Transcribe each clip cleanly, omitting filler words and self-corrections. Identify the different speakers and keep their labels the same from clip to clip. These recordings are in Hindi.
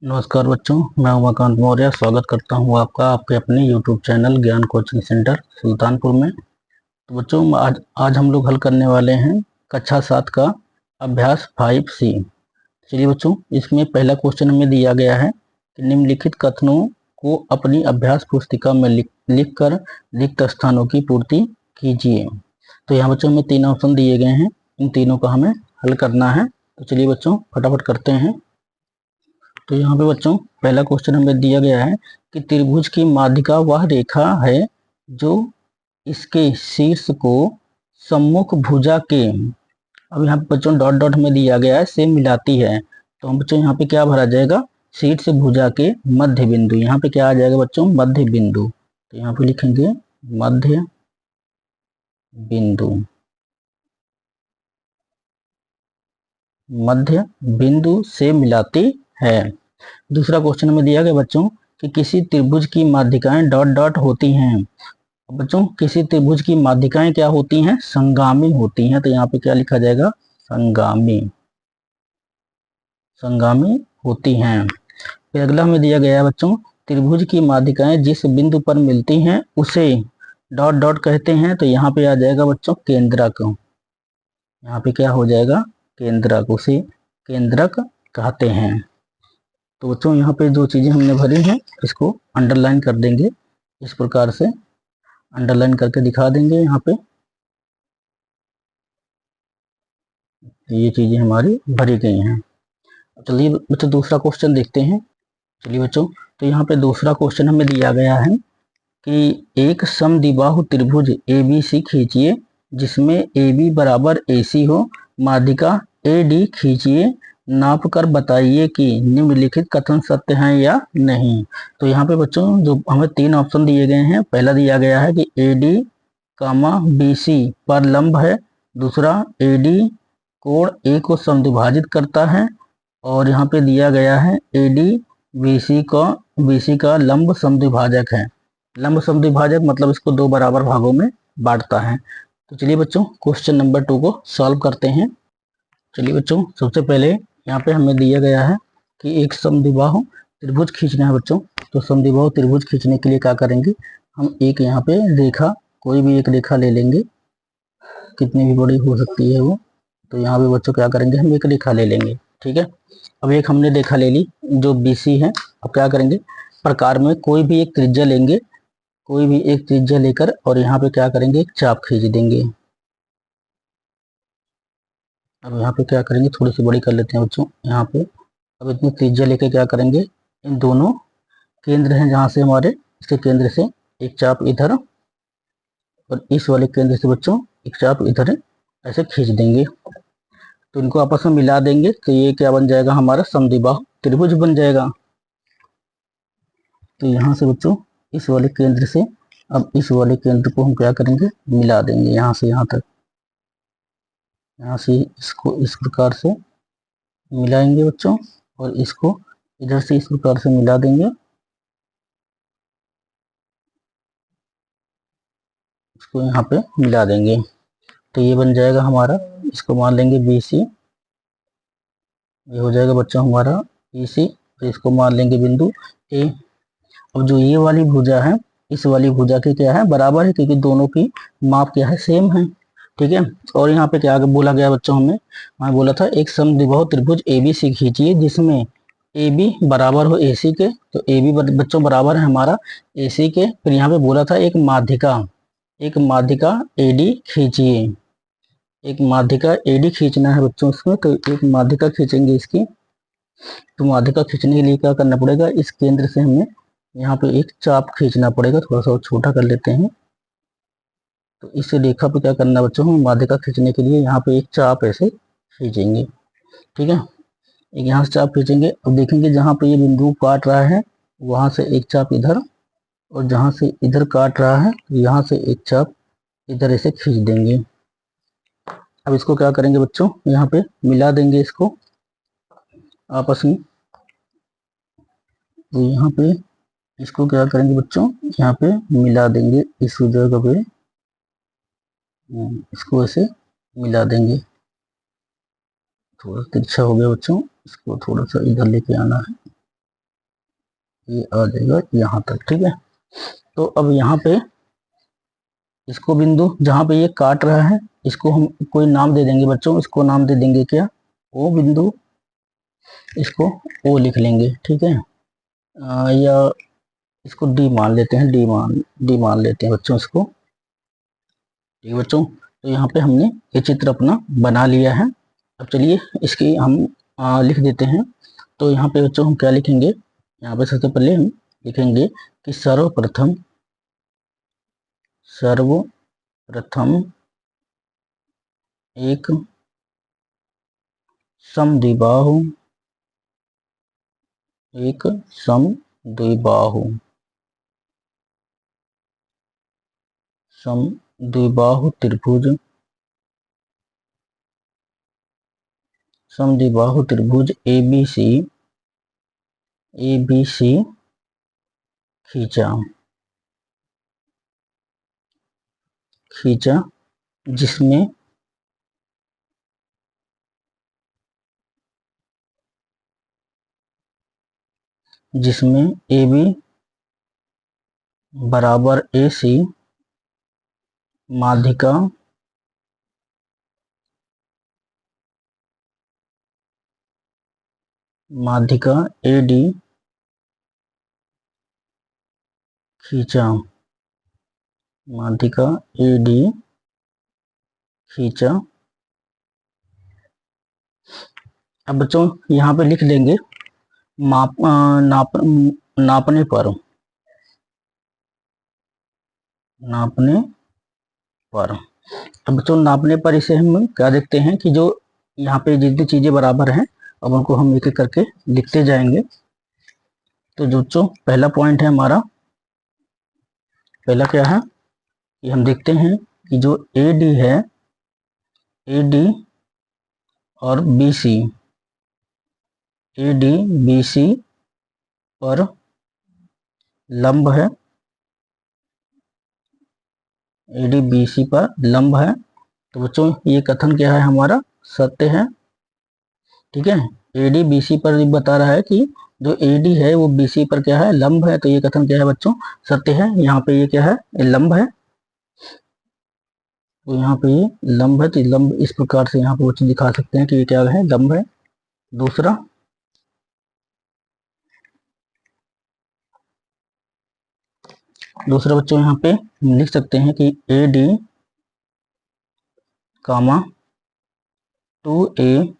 Speaker 1: नमस्कार बच्चों, मैं उमाकांत मौर्य स्वागत करता हूं आपका आपके अपने YouTube चैनल ज्ञान कोचिंग सेंटर सुल्तानपुर में। तो बच्चों आज हम लोग हल करने वाले हैं कक्षा 7 का अभ्यास 5C। चलिए बच्चों, इसमें पहला क्वेश्चन हमें दिया गया है कि निम्नलिखित कथनों को अपनी अभ्यास पुस्तिका में लिख कर रिक्त स्थानों की पूर्ति कीजिए। तो यहाँ बच्चों हमें 3 ऑप्शन दिए गए हैं, इन तीनों का हमें हल करना है। तो चलिए बच्चों फटाफट करते हैं। तो यहाँ पे बच्चों पहला क्वेश्चन हमें दिया गया है कि त्रिभुज की माध्यिका वह रेखा है जो इसके शीर्ष को सम्मुख भुजा के, अब यहाँ पे बच्चों डॉट डॉट में दिया गया है, से मिलाती है। तो हम बच्चों यहाँ पे क्या भरा जाएगा, शीर्ष भुजा के मध्य बिंदु। यहाँ पे क्या आ जाएगा बच्चों, मध्य बिंदु। तो यहाँ पे लिखेंगे मध्य बिंदु, मध्य बिंदु से मिलाती है। दूसरा क्वेश्चन में दिया गया बच्चों कि किसी त्रिभुज की माध्यिकाएं डॉट डॉट होती हैं। बच्चों किसी त्रिभुज की माध्यिकाएं क्या होती हैं, संगामी होती हैं। तो यहाँ पे क्या लिखा जाएगा, संगामी, संगामी होती हैं। फिर अगला में दिया गया है बच्चों, त्रिभुज की माध्यिकाएं जिस बिंदु पर मिलती हैं उसे डॉट डॉट कहते हैं। तो यहाँ पे आ जाएगा बच्चों केंद्रक। यहाँ पे क्या हो जाएगा, केंद्रक, उसे केंद्रक कहते हैं। तो बच्चों यहाँ पे जो चीजें हमने भरी हैं इसको अंडरलाइन कर देंगे, इस प्रकार से अंडरलाइन करके दिखा देंगे। यहाँ पे ये चीजें हमारी भरी गई हैं। चलिए बच्चों दूसरा क्वेश्चन देखते हैं। चलिए बच्चों, तो यहाँ पे दूसरा क्वेश्चन हमें दिया गया है कि एक समद्विबाहु त्रिभुज ABC खींचिए जिसमें AB बराबर AC हो, माध्यिका AD खींचिए, नाप कर बताइए कि निम्नलिखित कथन सत्य हैं या नहीं। तो यहाँ पे बच्चों जो हमें 3 ऑप्शन दिए गए हैं, पहला दिया गया है कि AD BC पर लंब है, दूसरा AD कोण A को समद्विभाजित करता है, और यहाँ पे दिया गया है AD BC का लंब समद्विभाजक है। लंब समद्विभाजक मतलब इसको 2 बराबर भागों में बांटता है। तो चलिए बच्चों क्वेश्चन नंबर 2 को सॉल्व करते हैं। चलिए बच्चों सबसे पहले यहाँ पे हमें दिया गया है कि एक समद्विबाहु त्रिभुज खींचना है बच्चों। तो समद्विबाहु त्रिभुज खींचने के लिए क्या करेंगे, हम एक यहाँ पे रेखा, कोई भी एक रेखा ले लेंगे, कितनी भी बड़ी हो सकती है वो। तो यहाँ पे बच्चों क्या करेंगे, हम एक रेखा ले लेंगे, ठीक है। अब एक हमने रेखा ले ली जो BC है। अब क्या करेंगे, प्रकार में कोई भी एक त्रिज्या लेंगे, कोई भी एक त्रिज्या लेकर और यहाँ पे क्या करेंगे, एक चाप खींच देंगे। अब यहाँ पे क्या करेंगे, थोड़ी सी बड़ी कर लेते हैं बच्चों यहाँ पे। अब इतनी त्रिज्या लेके क्या करेंगे, इन दोनों केंद्र हैं जहाँ से हमारे, इसके केंद्र से एक चाप इधर और इस वाले केंद्र से बच्चों एक चाप इधर ऐसे खींच देंगे। तो इनको आपस में मिला देंगे तो ये क्या बन जाएगा, हमारा समद्विबाहु त्रिभुज बन जाएगा। तो यहाँ से बच्चों इस वाले केंद्र से अब इस वाले केंद्र को हम क्या करेंगे, मिला देंगे यहाँ से यहाँ तक। यहाँ से इसको इस प्रकार से मिलाएंगे बच्चों, और इसको इधर से इस प्रकार से मिला देंगे, इसको यहाँ पे मिला देंगे। तो ये बन जाएगा हमारा, इसको मान लेंगे BC, ये हो जाएगा बच्चों हमारा BC। तो इसको मान लेंगे बिंदु A। अब जो ये वाली भुजा है इस वाली भुजा के क्या है, बराबर है, क्योंकि दोनों की माप क्या है, सेम है, ठीक है। और यहाँ पे क्या बोला गया बच्चों, हमें बोला था एक समद्विबाहु त्रिभुज ABC खींचिए जिसमें AB बराबर हो AC के। तो AB बच्चों बराबर है हमारा AC के। फिर यहाँ पे बोला था एक माध्यिका AD खींचिए, एक माध्यिका AD खींचना है बच्चों इसमें। तो एक माध्यिका खींचेंगे इसकी। तो माध्यिका खींचने के लिए क्या करना पड़ेगा, इस केंद्र से हमें यहाँ पे एक चाप खींचना पड़ेगा, थोड़ा सा छोटा कर लेते हैं। तो इस रेखा पे क्या करना बच्चों, हम माध्यिका खींचने के लिए यहाँ पे एक चाप ऐसे खींचेंगे, ठीक है। एक यहाँ से चाप खींचेंगे। अब देखेंगे जहाँ पे ये बिंदु काट रहा है वहां से एक चाप इधर, और जहाँ से इधर काट रहा है यहाँ से एक चाप इधर ऐसे खींच देंगे। अब इसको क्या करेंगे बच्चों, यहाँ पे मिला देंगे इसको आपस में। तो यहाँ पे इसको क्या करेंगे बच्चों, यहाँ पे मिला देंगे इस जगह पे, इसको ऐसे मिला देंगे। थोड़ा तिरछा हो गया बच्चों, इसको थोड़ा सा इधर लेके आना है। ये आ जाएगा यहाँ तक, ठीक है। तो अब यहाँ पे इसको बिंदु जहाँ पे ये काट रहा है इसको हम कोई नाम दे देंगे बच्चों, इसको नाम दे देंगे क्या, ओ बिंदु, इसको ओ लिख लेंगे, ठीक है। या इसको डी मान लेते हैं, डी मान लेते हैं बच्चों इसको, ठीक है बच्चों। तो यहाँ पे हमने ये चित्र अपना बना लिया है। अब चलिए इसकी हम लिख देते हैं। तो यहाँ पे बच्चों हम क्या लिखेंगे, यहाँ पे सबसे पहले हम लिखेंगे कि सर्वप्रथम एक समद्विबाहु समद्विबाहु त्रिभुज ABC खींचा, जिसमें AB बराबर AC माध्यिका AD खींचा, अब बच्चों यहाँ पे लिख लेंगे नापने पर अब बच्चों नापने पर इसे हम क्या देखते हैं कि जो यहाँ पे जितनी चीजें बराबर हैं अब उनको हम एक एक करके लिखते जाएंगे। तो जो बच्चों पहला पॉइंट है हमारा, पहला क्या है कि हम देखते हैं कि जो AD है, AD और BC पर लंब है, AD BC पर लंब है। तो बच्चों ये कथन क्या है हमारा, सत्य है, ठीक है। AD BC पर बता रहा है कि जो AD है वो BC पर क्या है, लंब है। तो ये कथन क्या है बच्चों, सत्य है। यहाँ पे ये क्या है, लंब है, तो यहाँ पे ये लंब है। तो लंब इस प्रकार से यहाँ पे बच्चे दिखा सकते हैं कि ये क्या है, लंब है। दूसरा बच्चों यहाँ पे लिख सकते हैं कि AD, 2A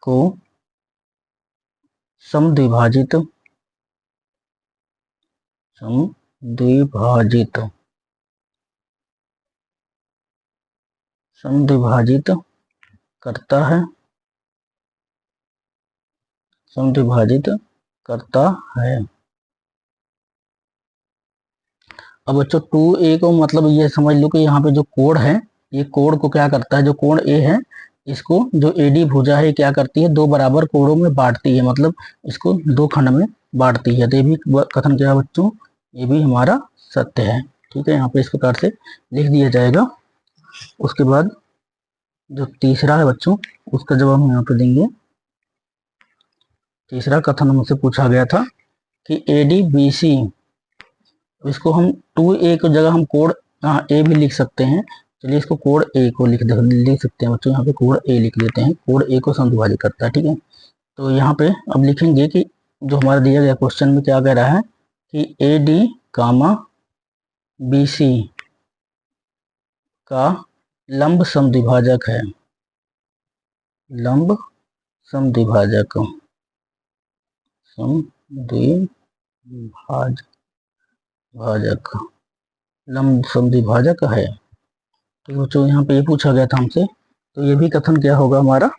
Speaker 1: को समद्विभाजित करता है, अब बच्चों 2A को मतलब ये समझ लो कि यहाँ पे जो कोण है, ये कोण को क्या करता है, जो कोण A है इसको जो AD भुजा है क्या करती है, दो बराबर कोणों में बांटती है, मतलब इसको दो खंड में बांटती है। तो ये भी कथन क्या है बच्चों, ये भी हमारा सत्य है, ठीक है। यहाँ पे इस प्रकार से लिख दिया जाएगा। उसके बाद जो तीसरा है बच्चों, उसका जवाब हम यहाँ पे देंगे। तीसरा कथन हमसे पूछा गया था कि AD BC, इसको हम 2A की जगह हम कोण A भी लिख सकते हैं। चलिए इसको कोण A को लिख सकते हैं बच्चों, यहाँ पे कोण A लिख लेते हैं, कोण A को समद्विभाजित करता है, ठीक है। तो यहाँ पे अब लिखेंगे कि जो हमारा दिया गया क्वेश्चन में क्या कह रहा है कि AD, BC का लंब समद्विभाजक है, लंब समद्विभाजक है, ठीक है बच्चों। यहाँ पे ये पूछा गया था हमसे, तो ये भी कथन क्या होगा हमारा,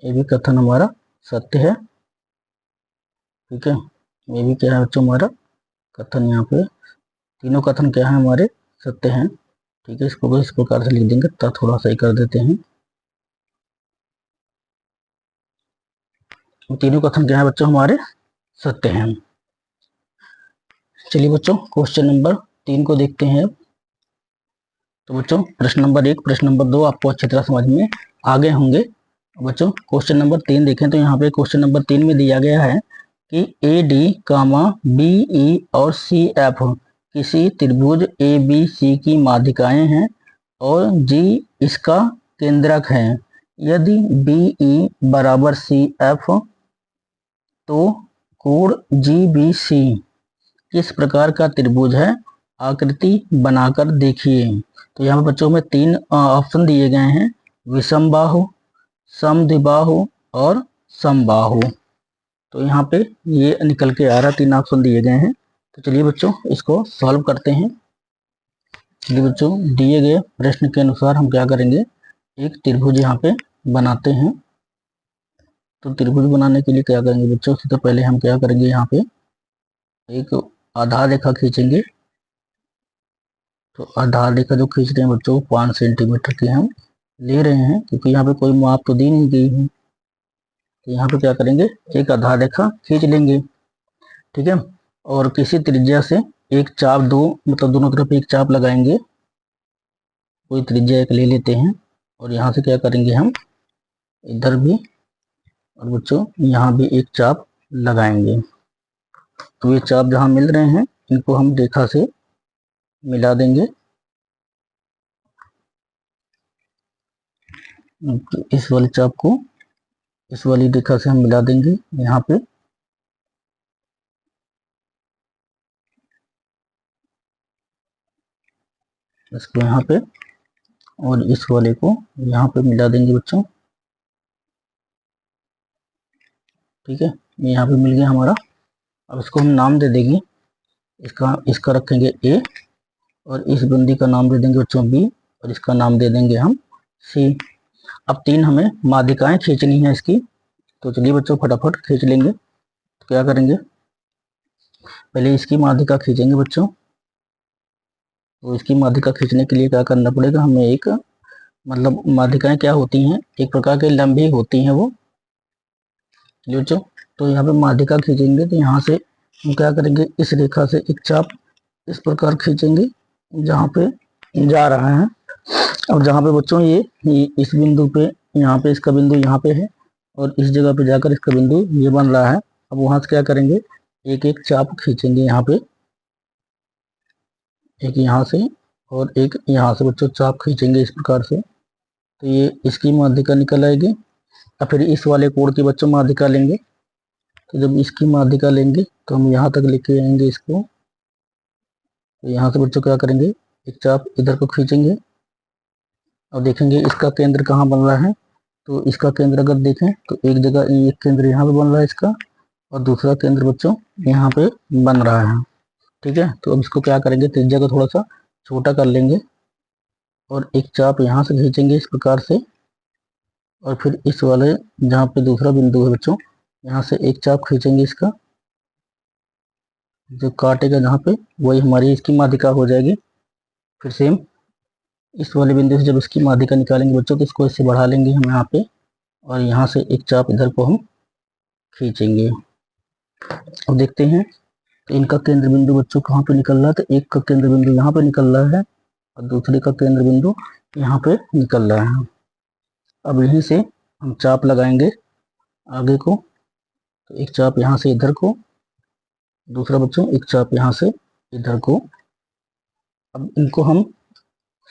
Speaker 1: ये भी कथन हमारा सत्य है, ठीक है। ये भी क्या है बच्चों हमारा कथन, यहाँ पे तीनों कथन क्या है हमारे, सत्य हैं, ठीक है। इसको भी इस प्रकार से लिख देंगे, तो थोड़ा सही कर देते हैं। तीनों कथन क्या है बच्चों हमारे, सत्य हैं। चलिए बच्चों क्वेश्चन नंबर 3 को देखते हैं। तो बच्चों प्रश्न नंबर 1, प्रश्न नंबर 2 आपको अच्छी तरह समझ में आ गए होंगे। बच्चों क्वेश्चन नंबर 3 देखें तो यहाँ पे क्वेश्चन नंबर 3 में दिया गया है कि A D comma B E और सी एफ किसी त्रिभुज ए बी सी की माध्यिकाएं हैं और जी इसका केंद्रक है। यदि बी ई बराबर सी एफ तो कोण जी बी सी किस प्रकार का त्रिभुज है, आकृति बनाकर देखिए। तो यहाँ पर बच्चों में 3 ऑप्शन दिए गए हैं, विषमबाहु, समद्विबाहु और समबाहु। तो यहाँ पे ये निकल के आ रहा, 3 ऑप्शन दिए गए हैं। तो चलिए बच्चों इसको सॉल्व करते हैं। चलिए बच्चों दिए गए प्रश्न के अनुसार हम क्या करेंगे, एक त्रिभुज यहाँ पे बनाते हैं। तो त्रिभुज बनाने के लिए क्या करेंगे बच्चों, सबसे पहले हम क्या करेंगे, यहाँ पे एक आधार रेखा खींचेंगे। तो आधार रेखा जो खींच रहे हैं बच्चों 5 सेंटीमीटर की हम ले रहे हैं, क्योंकि यहाँ पे कोई माप तो दी नहीं गई है। तो यहाँ पे क्या करेंगे, एक आधार रेखा खींच लेंगे, ठीक है। और किसी त्रिज्या से एक चाप, मतलब दोनों तरफ एक चाप लगाएंगे। कोई त्रिज्या एक ले लेते हैं और यहाँ से क्या करेंगे, हम इधर भी और बच्चों यहाँ भी एक चाप लगाएंगे। तो ये चाप जहाँ मिल रहे हैं इनको हम रेखा से मिला देंगे। इस वाले चाप को इस वाली रेखा से हम मिला देंगे यहाँ पे। इसको यहाँ पे और इस वाले को यहाँ पे मिला देंगे बच्चों, ठीक है। ये यहाँ पे मिल गया हमारा। अब इसको हम नाम दे देंगे, इसका रखेंगे ए और इस बिंदु का नाम दे देंगे बच्चों बी और इसका नाम दे देंगे हम सी। अब 3 हमें माध्यिकाएं खींचनी है इसकी। तो चलिए बच्चों फटाफट खींच लेंगे। तो क्या करेंगे, पहले इसकी माध्यिका खींचेंगे बच्चों। तो इसकी माध्यिका खींचने के लिए क्या करना पड़ेगा, हमें एक मतलब माध्यिकाएं क्या होती हैं, एक प्रकार के लंबी होती हैं वो बच्चों। तो यहाँ पे माध्यिका खींचेंगे तो यहाँ से हम क्या करेंगे, इस रेखा से एक चाप इस प्रकार खींचेंगे जहाँ पे जा रहा है। और जहाँ पे बच्चों ये इस बिंदु पे, यहाँ पे इसका बिंदु यहाँ पे है और इस जगह पे जाकर इसका बिंदु ये बन रहा है। अब वहां से क्या करेंगे, एक एक चाप खींचेंगे यहाँ पे, एक यहाँ से और एक यहाँ से बच्चों चाप खींचेंगे इस प्रकार से। तो ये इसकी माध्यिका निकल आएगी। और फिर इस वाले कोण की बच्चों माध्यिका लेंगे। तो जब इसकी माध्यिका लेंगे तो हम यहाँ तक लेके आएंगे इसको। तो यहाँ से बच्चों क्या करेंगे, एक चाप इधर को खींचेंगे और देखेंगे इसका केंद्र कहाँ बन रहा है। तो इसका केंद्र अगर देखें तो एक जगह एक केंद्र यहाँ पे बन रहा है इसका और दूसरा केंद्र बच्चों यहाँ पे बन रहा है, ठीक है। तो अब इसको क्या करेंगे, त्रिज्या को थोड़ा सा छोटा कर लेंगे और एक चाप यहाँ से खींचेंगे इस प्रकार से। और फिर इस वाले जहाँ पे दूसरा बिंदु है बच्चों, यहाँ से एक चाप खींचेंगे इसका, जो काटेगा जहाँ पे वही हमारी इसकी माध्यिका हो जाएगी। फिर सेम इस वाले बिंदु से जब इसकी माध्यिका निकालेंगे बच्चों तो इसको इससे बढ़ा लेंगे हम यहाँ पे और यहाँ से एक चाप इधर को हम खींचेंगे। अब देखते हैं तो इनका केंद्र बिंदु बच्चों कहाँ पे निकल रहा है। तो एक का केंद्र बिंदु यहाँ पे निकल रहा है और दूसरे का केंद्र बिंदु यहाँ पे निकल रहा है। अब यहीं से हम चाप लगाएंगे आगे को। तो एक चाप यहाँ से इधर को, दूसरा बच्चों एक चाप यहाँ से इधर को। अब इनको हम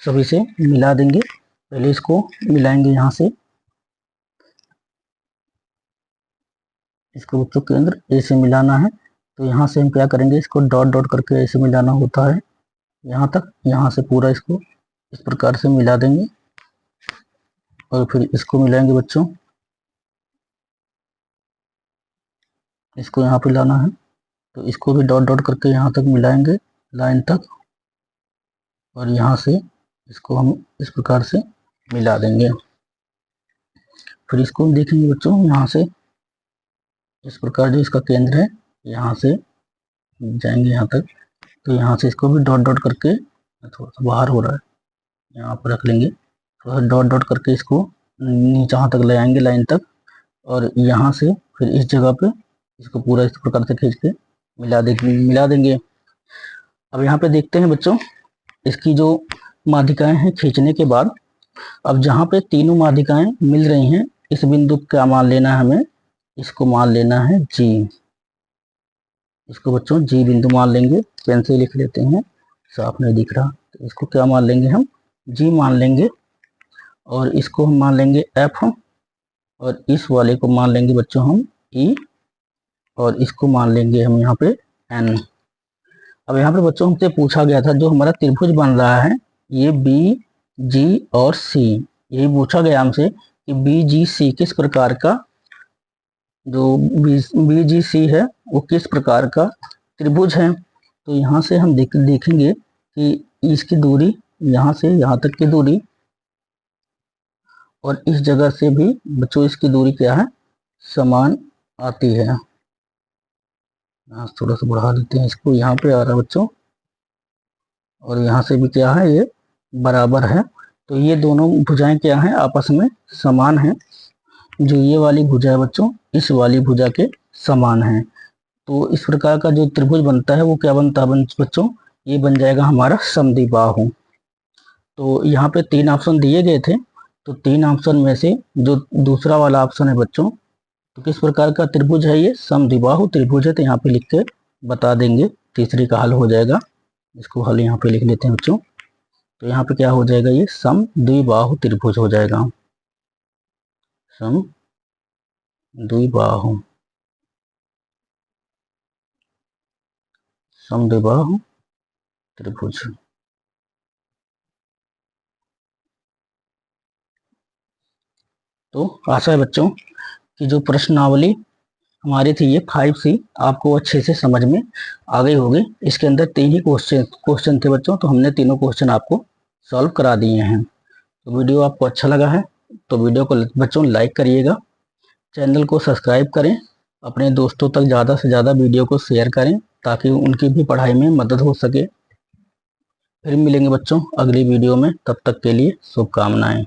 Speaker 1: सभी से मिला देंगे। पहले इसको मिलाएंगे यहाँ से, इसको बच्चों केंद्र ए से मिलाना है। तो यहाँ से हम क्या करेंगे, इसको डॉट डॉट करके ऐसे मिलाना होता है यहाँ तक। यहाँ से पूरा इसको इस प्रकार से मिला देंगे और फिर इसको मिलाएंगे बच्चों, इसको यहाँ पे लाना है। तो इसको भी डॉट डॉट करके यहाँ तक मिलाएंगे लाइन तक और यहाँ से इसको हम इस प्रकार से मिला देंगे। फिर इसको देखेंगे बच्चों, यहाँ से इस प्रकार जो इसका केंद्र है यहाँ से जाएंगे यहाँ तक। तो यहाँ से इसको भी डॉट डॉट करके, थोड़ा सा बाहर हो रहा है, यहाँ पर रख लेंगे। थोड़ा सा डॉट डॉट करके इसको नीचे यहाँ तक ले आएंगे लाइन तक और यहाँ से फिर इस जगह पे इसको पूरा इस प्रकार से खींच के मिला देंगे। अब यहाँ पे देखते हैं बच्चों, इसकी जो माध्यिकाएं हैं खींचने के बाद, अब जहाँ पे तीनों माध्यिकाएं मिल रही हैं इस बिंदु का मान लेना है हमें, इसको मान लेना है जी। इसको बच्चों जी बिंदु मान लेंगे, पेन से लिख लेते हैं, साफ नहीं दिख रहा, तो इसको क्या मान लेंगे हम, जी मान लेंगे। और इसको हम मान लेंगे एफ, और इस वाले को मान लेंगे बच्चों हम ई, और इसको मान लेंगे हम यहाँ पे एन। अब यहाँ पे बच्चों हमसे पूछा गया था जो हमारा त्रिभुज बन रहा है ये बी जी और सी, यही पूछा गया हमसे कि बी जी सी किस प्रकार का, जो बी जी सी है वो किस प्रकार का त्रिभुज है। तो यहाँ से हम देखेंगे कि इसकी दूरी यहाँ से यहाँ तक की दूरी, और इस जगह से भी बच्चों इसकी दूरी क्या है, समान आती है। थोड़ा सा बढ़ा देते हैं इसको, यहाँ पे आ रहा है बच्चों, और यहाँ से भी क्या है, ये बराबर है। तो ये दोनों भुजाएं क्या हैं, आपस में समान हैं। जो ये वाली भुजा है बच्चों इस वाली भुजा के समान है। तो इस प्रकार का जो त्रिभुज बनता है वो क्या बनता है बच्चों, ये बन जाएगा हमारा समद्विबाहु। तो यहाँ पे 3 ऑप्शन दिए गए थे, तो 3 ऑप्शन में से जो दूसरा वाला ऑप्शन है बच्चों, तो किस प्रकार का त्रिभुज है, ये समद्विबाहु त्रिभुज है। तो यहाँ पे लिख के बता देंगे, तीसरी का हल हो जाएगा। इसको हल यहाँ पे लिख लेते हैं बच्चों। तो यहाँ पे क्या हो जाएगा, ये समद्विबाहु त्रिभुज हो जाएगा, समद्विबाहु समद्विबाहु त्रिभुज। तो आशा है बच्चों कि जो प्रश्नावली हमारी थी ये 5C आपको अच्छे से समझ में आ गई होगी। इसके अंदर 3 ही क्वेश्चन थे बच्चों, तो हमने तीनों क्वेश्चन आपको सॉल्व करा दिए हैं। तो वीडियो आपको अच्छा लगा है तो वीडियो को बच्चों लाइक करिएगा, चैनल को सब्सक्राइब करें, अपने दोस्तों तक ज़्यादा से ज़्यादा वीडियो को शेयर करें ताकि उनकी भी पढ़ाई में मदद हो सके। फिर मिलेंगे बच्चों अगली वीडियो में, तब तक के लिए शुभकामनाएं।